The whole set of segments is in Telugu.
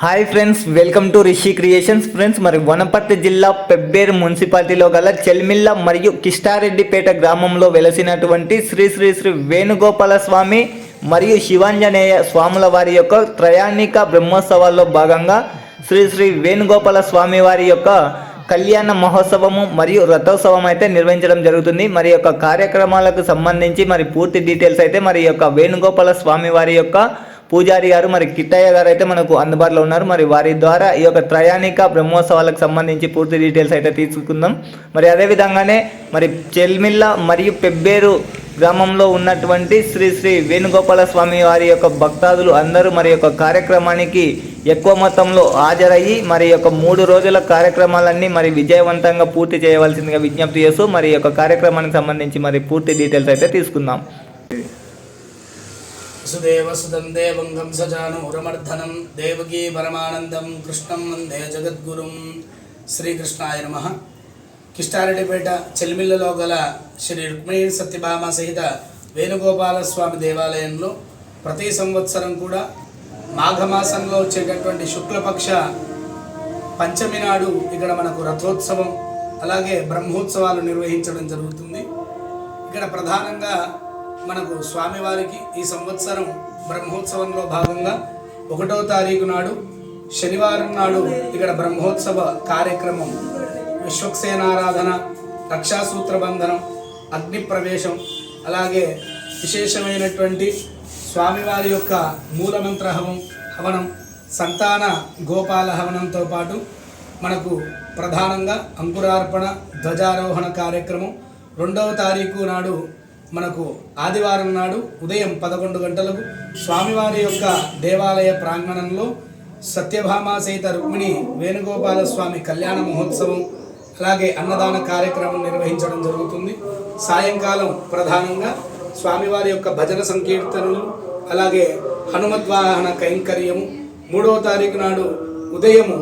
Hi friends, welcome to Rishi creations. Friends, మరి వనపర్తి జిల్లా పెబ్బేరు మున్సిపాలిటీలో గల చెల్మిల్ల మరియు కిష్టారెడ్డిపేట గ్రామంలో వెలసినటువంటి శ్రీ శ్రీ శ్రీ వేణుగోపాల స్వామి మరియు శివాంజనేయ స్వాముల వారి యొక్క త్రయాణిక బ్రహ్మోత్సవాల్లో భాగంగా శ్రీ శ్రీ వేణుగోపాల స్వామి వారి యొక్క కళ్యాణ మహోత్సవము మరియు రథోత్సవం అయితే నిర్వహించడం జరుగుతుంది. మరి యొక్క కార్యక్రమాలకు సంబంధించి మరి పూర్తి డీటెయిల్స్ అయితే మరి యొక్క వేణుగోపాల స్వామి వారి యొక్క పూజారి గారు మరి కిట్టయ్య గారు అయితే మనకు అందుబాటులో ఉన్నారు. మరి వారి ద్వారా ఈ యొక్క త్రయాణిక బ్రహ్మోత్సవాలకు సంబంధించి పూర్తి డీటెయిల్స్ అయితే తీసుకుందాం. మరి అదేవిధంగానే మరి చెల్మిల్ల మరియు పెబ్బేరు గ్రామంలో ఉన్నటువంటి శ్రీ శ్రీ వేణుగోపాల స్వామి వారి యొక్క భక్తాదులు అందరూ మరి యొక్క కార్యక్రమానికి ఎక్కువ మొత్తంలో హాజరయ్యి మరి యొక్క 3 రోజుల కార్యక్రమాలన్నీ మరి విజయవంతంగా పూర్తి చేయవలసిందిగా విజ్ఞప్తి చేస్తూ మరి యొక్క కార్యక్రమానికి సంబంధించి మరి పూర్తి డీటెయిల్స్ అయితే తీసుకుందాం. వసుదేవసుదం దేవం కంసజానూరమర్ధనం దేవకీ పరమానందం కృష్ణం వందే జగద్గురుం. శ్రీకృష్ణాయ నమః. కిష్టారెడ్డిపేట చెల్మిల్లలో గల శ్రీ రుక్మిణీ సత్యభామ సహిత వేణుగోపాల స్వామి దేవాలయంలో ప్రతి సంవత్సరం కూడా మాఘమాసంలో వచ్చేటటువంటి శుక్లపక్ష పంచమి నాడు ఇక్కడ మనకు రథోత్సవం అలాగే బ్రహ్మోత్సవాలు నిర్వహించడం జరుగుతుంది. ఇక్కడ ప్రధానంగా మనకు స్వామివారికి ఈ సంవత్సరం బ్రహ్మోత్సవంలో భాగంగా 1వ తారీఖు నాడు శనివారం నాడు ఇక్కడ బ్రహ్మోత్సవ కార్యక్రమం విశ్వక్సేనారాధన, రక్షాసూత్ర బంధనం, అగ్ని ప్రవేశం అలాగే విశేషమైనటువంటి స్వామివారి యొక్క మూలమంత్ర హవనం, సంతాన గోపాల హవనంతో పాటు మనకు ప్రధానంగా అంకురార్పణ, ధ్వజారోహణ కార్యక్రమం 2వ తారీఖు నాడు మనకు ఆదివారం నాడు ఉదయం 11 గంటలకు స్వామివారి యొక్క దేవాలయ ప్రాంగణంలో సత్యభామ సహిత రుక్మిణి వేణుగోపాల స్వామి కళ్యాణ మహోత్సవం అలాగే అన్నదాన కార్యక్రమం నిర్వహించడం జరుగుతుంది. సాయంకాలం ప్రధానంగా స్వామివారి యొక్క భజన సంకీర్తనలు అలాగే హనుమద్వాహన కైంకర్యము 3వ తారీఖు నాడు ఉదయము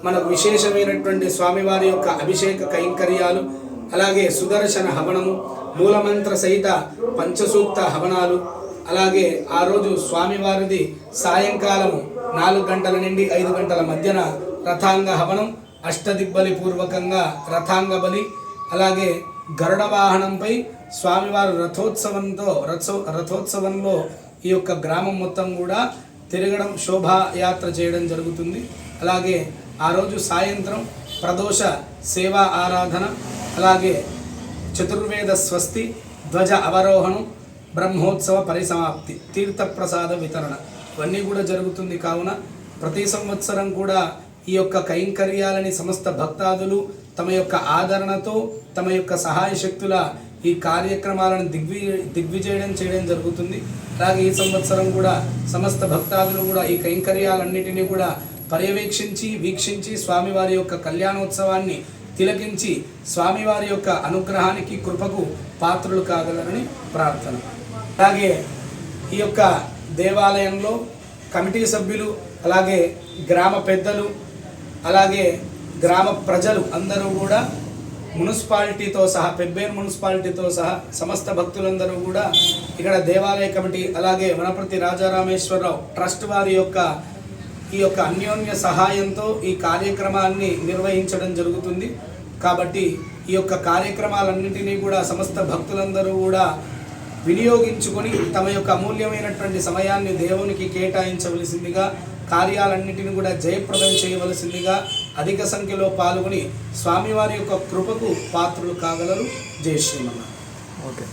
మనకు విశేషమైనటువంటి స్వామివారి యొక్క అభిషేక కైంకర్యాలు అలాగే సుదర్శన హవనము, మూలమంత్ర సహిత పంచసూక్త హవనాలు అలాగే ఆ రోజు స్వామివారిది సాయంకాలము 4 గంటల నుండి 5 గంటల మధ్యన రథాంగ హవనం, అష్టదిగ్బలి పూర్వకంగా రథాంగ బలి అలాగే గరుడ వాహనంపై స్వామివారు రథోత్సవంలో ఈ యొక్క గ్రామం మొత్తం కూడా తిరగడం, శోభాయాత్ర చేయడం జరుగుతుంది. అలాగే ఆ రోజు సాయంత్రం ప్రదోష సేవా ఆరాధన అలాగే చతుర్వేద స్వస్తి, ధ్వజ అవరోహణం, బ్రహ్మోత్సవ పరిసమాప్తి, తీర్థప్రసాద వితరణ ఇవన్నీ కూడా జరుగుతుంది. కావున ప్రతి సంవత్సరం కూడా ఈ యొక్క కైంకర్యాలని సమస్త భక్తాదులు తమ యొక్క ఆదరణతో తమ యొక్క సహాయ శక్తుల ఈ కార్యక్రమాలను దిగ్విజయం చేయడం జరుగుతుంది. అలాగే ఈ సంవత్సరం కూడా సమస్త భక్తాదులు కూడా ఈ కైంకర్యాలన్నిటినీ కూడా పర్యవేక్షించి వీక్షించి స్వామివారి యొక్క కళ్యాణోత్సవాన్ని తిలకించి స్వామివారి యొక్క అనుగ్రహానికి కృపకు పాత్రులు కాగలరని ప్రార్థన. అలాగే ఈ యొక్క దేవాలయంలో కమిటీ సభ్యులు అలాగే గ్రామ పెద్దలు అలాగే గ్రామ ప్రజలు అందరూ కూడా మున్సిపాలిటీతో సహా పెబ్బేరు మున్సిపాలిటీతో సహా సమస్త భక్తులందరూ కూడా ఇక్కడ దేవాలయ కమిటీ అలాగే వనపర్తి రాజారామేశ్వరరావు ట్రస్ట్ వారి యొక్క ఈ యొక్క అన్యోన్య సహాయంతో ఈ కార్యక్రమాన్ని నిర్వహించడం జరుగుతుంది. కాబట్టి ఈ యొక్క కార్యక్రమాలన్నింటినీ కూడా సమస్త భక్తులందరూ కూడా వినియోగించుకొని తమ యొక్క అమూల్యమైనటువంటి సమయాన్ని దేవునికి కేటాయించవలసిందిగా, కార్యాలన్నింటినీ కూడా జయప్రదం చేయవలసిందిగా అధిక సంఖ్యలో పాల్గొని స్వామివారి యొక్క కృపకు పాత్రులు కాగలరు. జై శ్రీమన్నారాయణ. ఓకే.